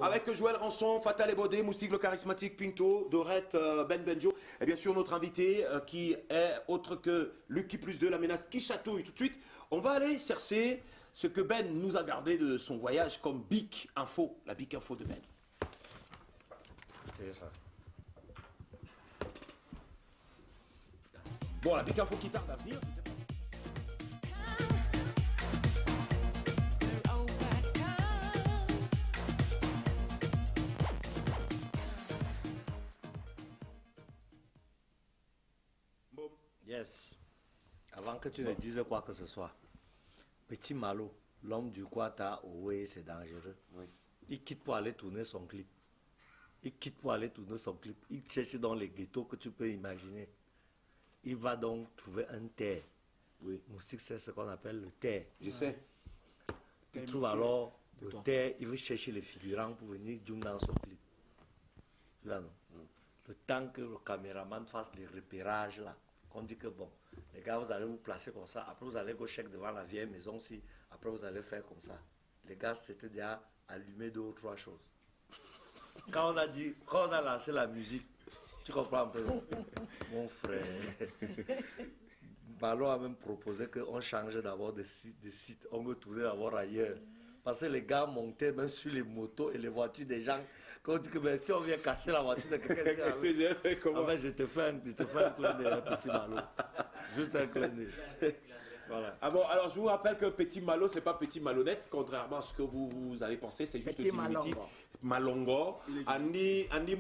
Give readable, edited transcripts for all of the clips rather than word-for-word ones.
avec Joël Rançon, Fatal Ebodé, Moustique le charismatique, Pinto, Dorette, Ben Benjo, et bien sûr notre invité qui est autre que Lucky plus 2, la menace qui chatouille tout de suite. On va aller chercher ce que Ben nous a gardé de son voyage comme Big Info, la Big Info de Ben. C'est ça. Bon, la Big Info qui tarde à venir. Yes. Avant que tu ne dises quoi que ce soit, Petit Malo, l'homme du Kwata Owe, c'est dangereux. Oui. Il quitte pour aller tourner son clip. Il cherche dans les ghettos que tu peux imaginer. Il va donc trouver un terre. Oui. Moustique, c'est ce qu'on appelle le terre. Je sais. Il trouve alors le terre, il veut chercher les figurants pour venir jouer dans son clip. Tu vois, non? Le temps que le caméraman fasse les repérages là, qu'on dit que bon, les gars, vous allez vous placer comme ça, après vous allez go check devant la vieille maison, si après vous allez faire comme ça. Les gars, c'était déjà allumé 2 ou 3 choses. Quand on a lancé la musique, tu comprends un peu, mon frère. Malo a même proposé qu'on change d'abord de site, on veut tourner d'abord ailleurs. Parce que les gars montaient même sur les motos et les voitures des gens. Quand on dit que ben, si on vient casser la voiture de quelqu'un, je te fais un clin d'œil, Petit Malo. Juste un clin d'œil. Voilà. Ah bon, alors je vous rappelle que Petit Malo, c'est pas Petit Malhonnête, contrairement à ce que vous allez penser, c'est juste le diminutif. Malongo. Andi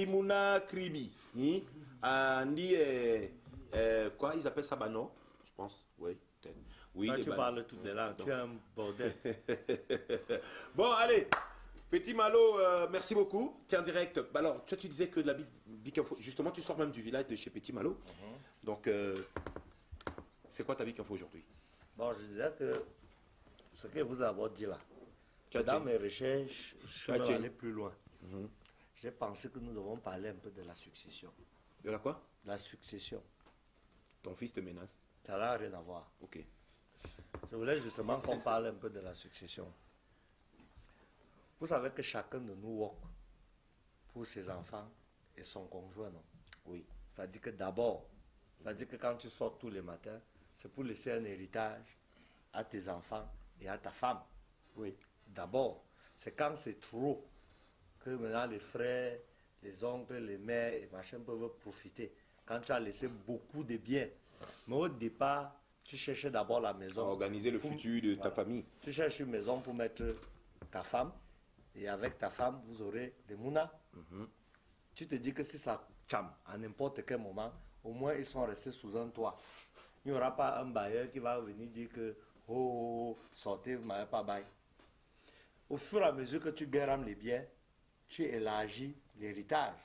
Mouna Kribi. Andi, quoi, ils appellent ça Bano, je pense. Oui, peut-être. Oui, quand tu parles toutes les langues, tu es un bordel. Bon, allez. Petit Malo, merci beaucoup. Tiens, direct. Alors, tu disais que de la Big Info, justement, tu sors même du village de chez Petit Malo. Donc, c'est quoi ta Big Info aujourd'hui? Bon, je disais que ce que vous avez dit là, dans mes recherches, je suis allé plus loin. J'ai pensé que nous devons parler un peu de la succession. De la quoi? La succession. Ton fils te menace. Ça n'a rien à voir. Ok. Je voulais justement qu'on parle un peu de la succession. Vous savez que chacun de nous work pour ses enfants et son conjoint, non? Oui. Ça dit que d'abord, ça dit que quand tu sors tous les matins, c'est pour laisser un héritage à tes enfants et à ta femme. Oui. D'abord, c'est quand c'est trop que maintenant les frères, les oncles, les mères et machin peuvent profiter. Quand tu as laissé beaucoup de biens. Mais au départ, tu cherchais d'abord la maison. Organiser le futur de ta famille. Tu cherches une maison pour mettre ta femme. Et avec ta femme, vous aurez des mounas. Tu te dis que si ça chame à n'importe quel moment, au moins ils sont restés sous un toit. Il n'y aura pas un bailleur qui va venir dire que sortez, vous ne m'avez pas bail. Au fur et à mesure que tu gagnes les biens, tu élargis l'héritage.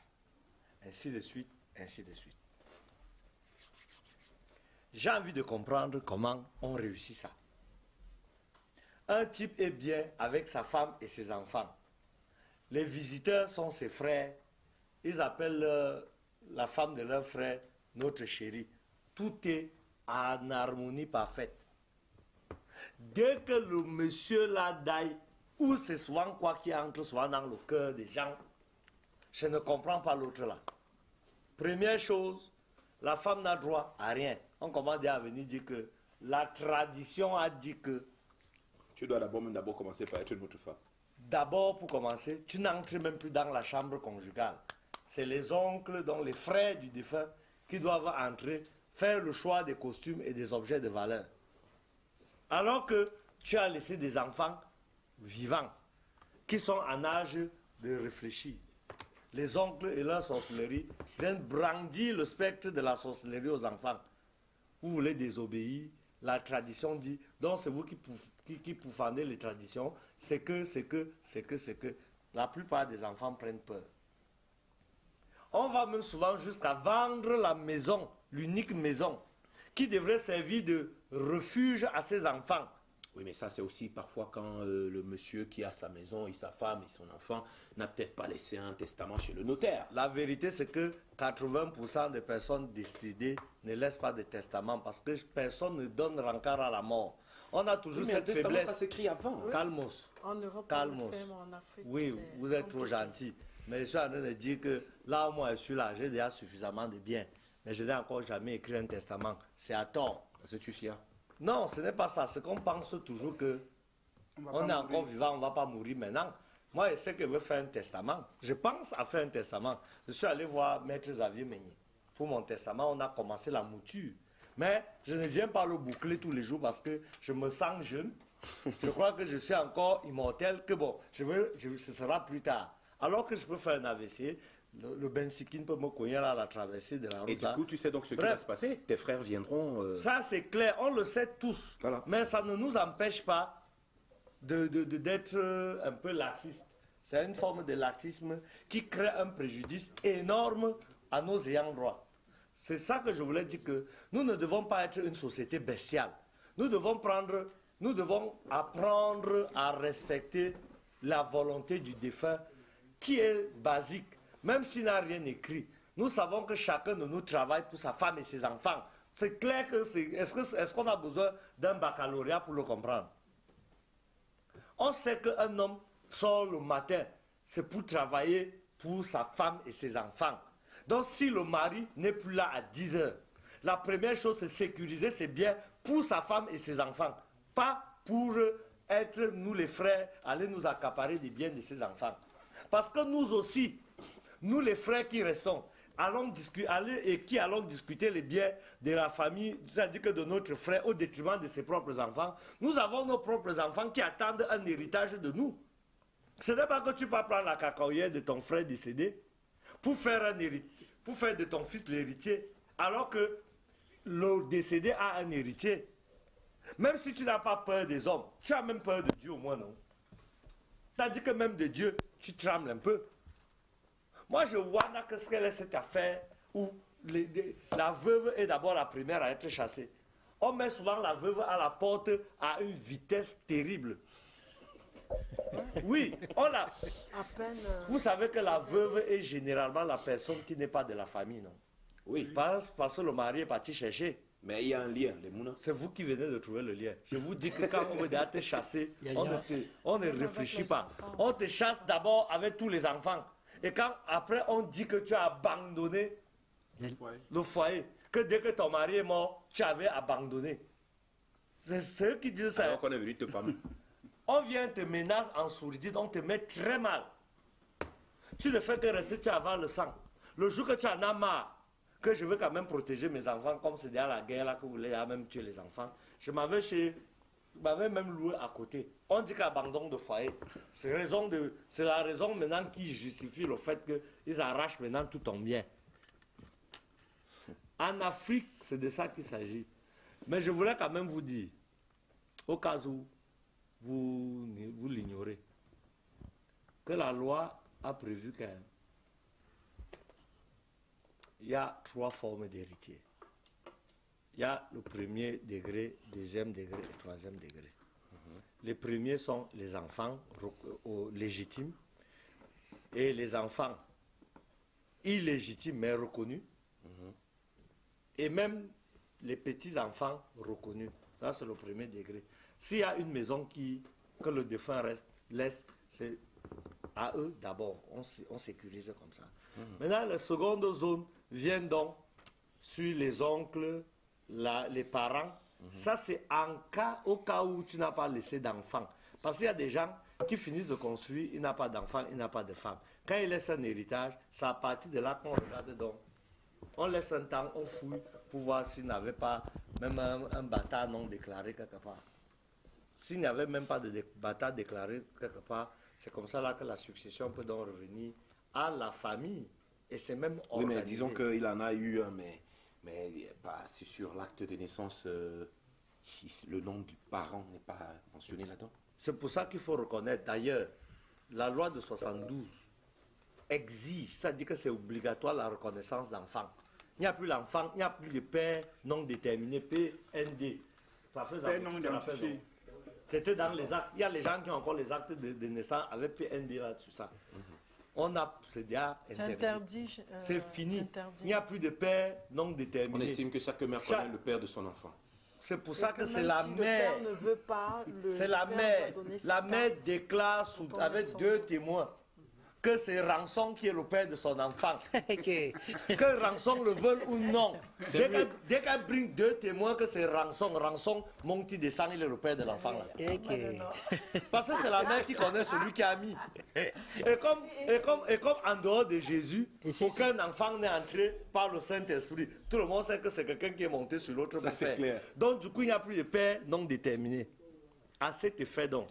Ainsi de suite, ainsi de suite. J'ai envie de comprendre comment on réussit ça. Un type est bien avec sa femme et ses enfants. Les visiteurs sont ses frères. Ils appellent la femme de leur frère notre chérie. Tout est en harmonie parfaite. Dès que le monsieur là daille, ou c'est souvent quoi qui entre souvent dans le cœur des gens, je ne comprends pas l'autre là. Première chose, la femme n'a droit à rien. On commence à venir dire que la tradition a dit que... Tu dois d'abord commencer par être une autre femme. D'abord, pour commencer, tu n'entres même plus dans la chambre conjugale. C'est les oncles, donc les frères du défunt, qui doivent entrer, faire le choix des costumes et des objets de valeur. Alors que tu as laissé des enfants vivants, qui sont en âge de réfléchir. Les oncles et leur sorcellerie viennent brandir le spectre de la sorcellerie aux enfants. Vous voulez désobéir, la tradition dit, donc c'est vous qui profanez les traditions, c'est que. La plupart des enfants prennent peur. On va même souvent jusqu'à vendre la maison, l'unique maison, qui devrait servir de refuge à ses enfants. Oui, mais ça, c'est aussi parfois quand le monsieur qui a sa maison et sa femme et son enfant n'a peut-être pas laissé un testament chez le notaire. La vérité, c'est que 80% des personnes décédées ne laissent pas de testament parce que personne ne donne rencard à la mort. On a toujours cette faiblesse. Ça s'écrit avant. Oui. Calmos. En Europe, Calmos. on le fait, mais en Afrique, oui, vous êtes trop gentil. Mais je suis en train de dire que là où moi je suis là, j'ai déjà suffisamment de biens. Mais je n'ai encore jamais écrit un testament. C'est à tort. C'est tu fier? Non, ce n'est pas ça. C'est qu'on pense toujours que on est encore vivant, on ne va pas mourir maintenant. Moi, je sais que je veux faire un testament. Je pense à faire un testament. Je suis allé voir Maître Xavier Meignet. Pour mon testament, on a commencé la mouture. Mais je ne viens pas le boucler tous les jours parce que je me sens jeune. Je crois que je suis encore immortel, que bon, ce sera plus tard. Alors que je peux faire un AVC, le Bensikin peut me cogner à la traversée de la route. Et du coup, tu sais donc ce qui va se passer. Tes frères viendront... Ça, c'est clair. On le sait tous. Voilà. Mais ça ne nous empêche pas d'être un peu laxiste. C'est une forme de laxisme qui crée un préjudice énorme à nos ayants droit. C'est ça que je voulais dire, que nous ne devons pas être une société bestiale. Nous devons apprendre à respecter la volonté du défunt qui est basique. Même s'il n'a rien écrit, nous savons que chacun de nous travaille pour sa femme et ses enfants. C'est clair que est-ce qu'on a besoin d'un baccalauréat pour le comprendre? On sait qu'un homme sort le matin, c'est pour travailler pour sa femme et ses enfants. Donc si le mari n'est plus là à 10 heures, la première chose c'est sécuriser ses biens pour sa femme et ses enfants. Pas pour être, nous les frères, aller nous accaparer des biens de ses enfants. Parce que nous aussi, nous les frères qui restons, allons discuter les biens de la famille, c'est-à-dire que de notre frère au détriment de ses propres enfants. Nous avons nos propres enfants qui attendent un héritage de nous. Ce n'est pas que tu vas prendre la cacahuète de ton frère décédé pour faire de ton fils l'héritier, alors que le décédé a un héritier. Même si tu n'as pas peur des hommes, tu as même peur de Dieu au moins, non? Tandis que même de Dieu, tu trembles un peu. Moi, je vois là que ce qu'elle est cette affaire où la veuve est d'abord la première à être chassée. On met souvent la veuve à la porte à une vitesse terrible. Oui, on l'a. Vous savez que la veuve est généralement la personne qui n'est pas de la famille, non? Oui. Parce que le mari est parti chercher. Mais il y a un lien, les mouna. C'est vous qui venez de trouver le lien. Je vous dis que quand on veut te chasser, on ne réfléchit pas. On te chasse d'abord avec tous les enfants. Et quand après on dit que tu as abandonné le foyer, que dès que ton mari est mort, tu avais abandonné. C'est eux qui disent ça. Alors qu'on est venu te parler. On vient te menacer en sourdine, on te met très mal. Tu ne fais que rester, tu avales le sang. Le jour que tu en as marre, que je veux quand même protéger mes enfants, comme c'est déjà la guerre là que vous voulez même tuer les enfants, je m'avais même loué à côté. On dit qu'abandon de foyer. C'est la raison maintenant qui justifie le fait qu'ils arrachent maintenant tout ton bien. En Afrique, c'est de ça qu'il s'agit. Mais je voulais quand même vous dire, au cas où vous l'ignorez, que la loi a prévu qu'il y a 3 formes d'héritiers. Il y a le premier degré, deuxième degré et troisième degré. Les premiers sont les enfants légitimes et les enfants illégitimes mais reconnus. Et même les petits-enfants reconnus. Ça, c'est le premier degré. S'il y a une maison que le défunt laisse, c'est à eux d'abord. On sécurise comme ça. Maintenant, la seconde zone vient donc sur les oncles, les parents. Ça, c'est au cas où tu n'as pas laissé d'enfants. Parce qu'il y a des gens qui finissent de construire, il n'a pas d'enfants, il n'a pas de femme. Quand il laisse un héritage, c'est à partir de là qu'on regarde donc. On laisse un temps, on fouille pour voir s'il n'avait pas même un bâtard non déclaré quelque part. S'il n'y avait même pas de bâtard déclaré quelque part, c'est comme ça là que la succession peut donc revenir à la famille. Et c'est même organisé. Oui, mais disons qu'il en a eu un, mais c'est sur l'acte de naissance, le nom du parent n'est pas mentionné là-dedans. C'est pour ça qu'il faut reconnaître. D'ailleurs, la loi de 72 exige, ça dit que c'est obligatoire la reconnaissance d'enfants. Il n'y a plus l'enfant, il n'y a plus de père non déterminé, PND. Père non identifié. C'était dans les actes. Il y a les gens qui ont encore les actes de naissance avec PND là-dessus. Ça. C'est déjà interdit. C'est fini. Il n'y a plus de père non déterminé. On estime que chaque mère connaît le père de son enfant. C'est pour ça que c'est la mère. C'est la mère. La mère déclare avec 2 témoins que c'est Rançon qui est le père de son enfant. Que Rançon le veuille ou non. Dès qu'elle bring 2 témoins que c'est Rançon, mon petit descend, il est le père de l'enfant. Parce que c'est la mère qui connaît celui qui a mis. Et comme en dehors de Jésus, aucun enfant n'est entré par le Saint-Esprit. Tout le monde sait que c'est quelqu'un qui est monté sur l'autre père. Donc du coup, il n'y a plus de père non déterminé. À cet effet donc,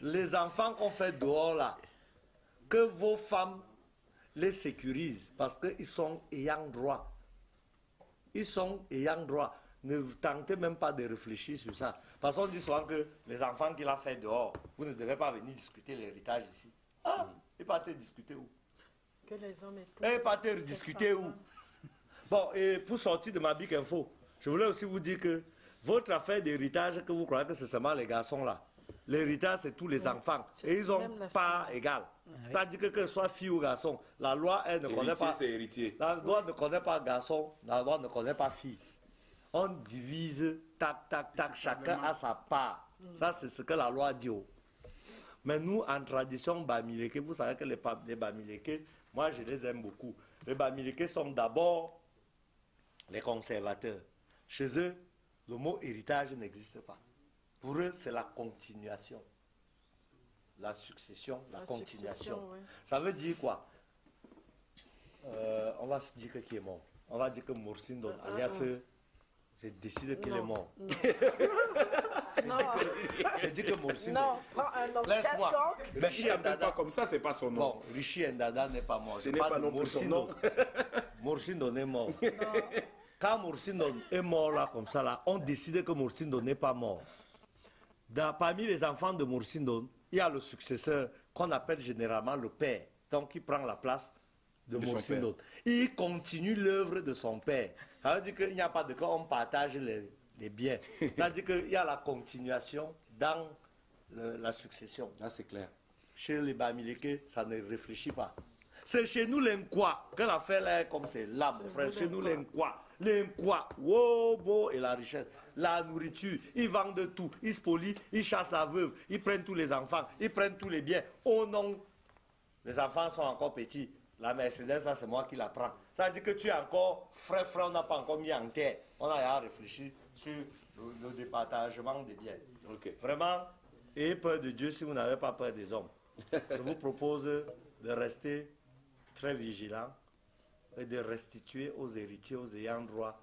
les enfants qu'on fait dehors là, que vos femmes les sécurisent parce qu'ils sont ayant droit. Ils sont ayant droit. Ne tentez même pas de réfléchir sur ça. Parce qu'on dit souvent que les enfants qu'il a fait dehors, vous ne devez pas venir discuter l'héritage ici. Ah, ils partent discuter où? Que les hommes ils partent discuter où? Bon, et pour sortir de ma Big Info, je voulais aussi vous dire que votre affaire d'héritage, que vous croyez que c'est seulement les garçons là, l'héritage, c'est tous les enfants. Et ils ont pas égal. C'est-à-dire que ce soit fille ou garçon, la loi, elle ne connaît pas. La loi ne connaît pas garçon, la loi ne connaît pas fille. On divise, tac, tac, tac, chacun a sa part. Ça, c'est ce que la loi dit. Mais nous, en tradition Bamileke, vous savez que les Bamileke, moi, je les aime beaucoup. Les Bamileke sont d'abord les conservateurs. Chez eux, le mot héritage n'existe pas. Pour eux, c'est la continuation. La succession, la continuation. Oui. Ça veut dire quoi? On va se dire qui est mort. On va dire que Morsine Don, alias, j'ai décidé qu'il est mort. Non. J'ai dit que Morsine Don. Non, prends un nom. Laisse-moi. Rishi Ndada, comme ça, c'est pas son nom. Bon, Rishi Ndada n'est pas mort. Ce n'est pas non plus son nom. Morsine Don est mort. Quand Morsine Don est mort là, comme ça, là, on décide que Morsine Don n'est pas mort. Parmi les enfants de Morsine Don, il y a le successeur qu'on appelle généralement le père, donc qui prend la place de Morsine Don. Il continue l'œuvre de son père. Ça veut dire qu'il n'y a pas de cas, on partage les biens. Ça veut dire qu'il y a la continuation dans la succession. Là, c'est clair. Chez les Bamileke, ça ne réfléchit pas. C'est chez nous les Nkwa que l'affaire là est comme c'est là, mon frère. Chez nous les Nkwa. Les Nkwa, wow, et la richesse, la nourriture, ils vendent tout, ils spolient, ils chassent la veuve, ils prennent tous les enfants, ils prennent tous les biens. Oh non, les enfants sont encore petits. La Mercedes, là, c'est moi qui la prends. Ça veut dire que tu es encore frère, on n'a pas encore mis en terre. On a à réfléchir sur le départagement des biens. Okay. Vraiment, ayez peur de Dieu si vous n'avez pas peur des hommes. Je vous propose de rester très vigilant et de restituer aux héritiers, aux ayants droit,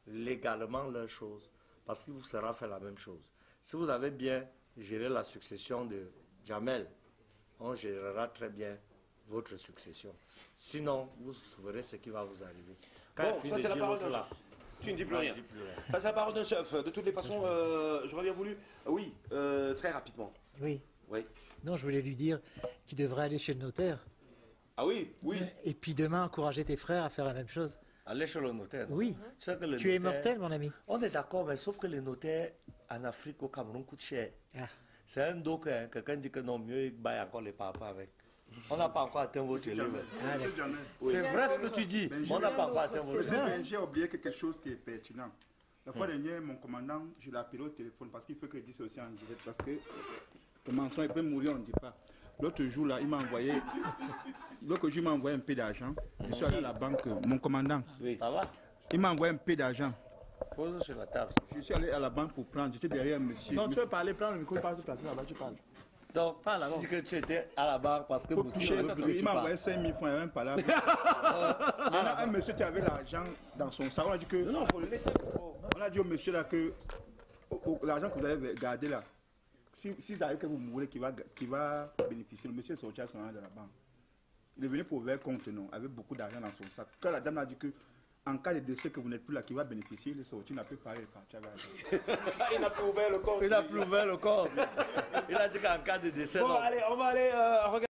légalement leurs choses, parce qu'il vous sera fait la même chose. Si vous avez bien géré la succession de Jamel, on gérera très bien votre succession. Sinon, vous verrez ce qui va vous arriver. Quand bon, ça c'est la parole d'un chef. Tu ne dis plus rien. Ça c'est la parole d'un chef. De toutes les façons, j'aurais bien voulu... Oui, très rapidement. Oui. Oui. Non, je voulais lui dire qu'il devrait aller chez le notaire. Ah oui, oui. Et puis demain, encourager tes frères à faire la même chose. Aller chez le notaire. Oui. Tu es mortel, mon ami. On est d'accord, mais sauf que les notaires en Afrique, au Cameroun, coûtent cher. Ah. C'est un doc, hein. Quelqu'un dit que non, mieux il baille encore les papas avec. On n'a pas encore atteint votre level. C'est vrai ce que tu dis, mais on n'a pas encore atteint votre level. J'ai oublié quelque chose qui est pertinent. La fois dernière, mon commandant, je l'ai appelé au téléphone parce qu'il faut que je dise aussi en direct. Parce que le mensonge, il peut mourir, on ne dit pas. L'autre jour, là, il m'a envoyé un peu d'argent. Je suis allé à la banque, mon commandant. Oui, ça va. Il m'a envoyé un peu d'argent. Pose sur la table. Je suis allé à la banque pour prendre. J'étais derrière un monsieur. Non, tu veux parler, prends le micro, pas te placer là-bas, tu parles. Donc, tu dis que tu étais à la banque parce que il m'a envoyé 5 000 francs, il n'y a même pas là. Il y en a un monsieur qui avait l'argent dans son sac. On a dit que. Non, il faut le laisser. On a dit au monsieur là que l'argent que vous avez gardé là, si ça arrive que vous mourrez, qui va bénéficier, le monsieur est sorti à son argent de la banque. Il est venu pour ouvrir compte, non, avec beaucoup d'argent dans son sac. Quand la dame a dit que, en cas de décès que vous n'êtes plus là, qui va bénéficier, il est sorti, il n'a plus parlé, il est parti avec l'argent. Il n'a plus ouvert le compte. Il n'a plus ouvert le compte. Il a dit qu'en cas de décès. Bon, allez, on va aller regarder.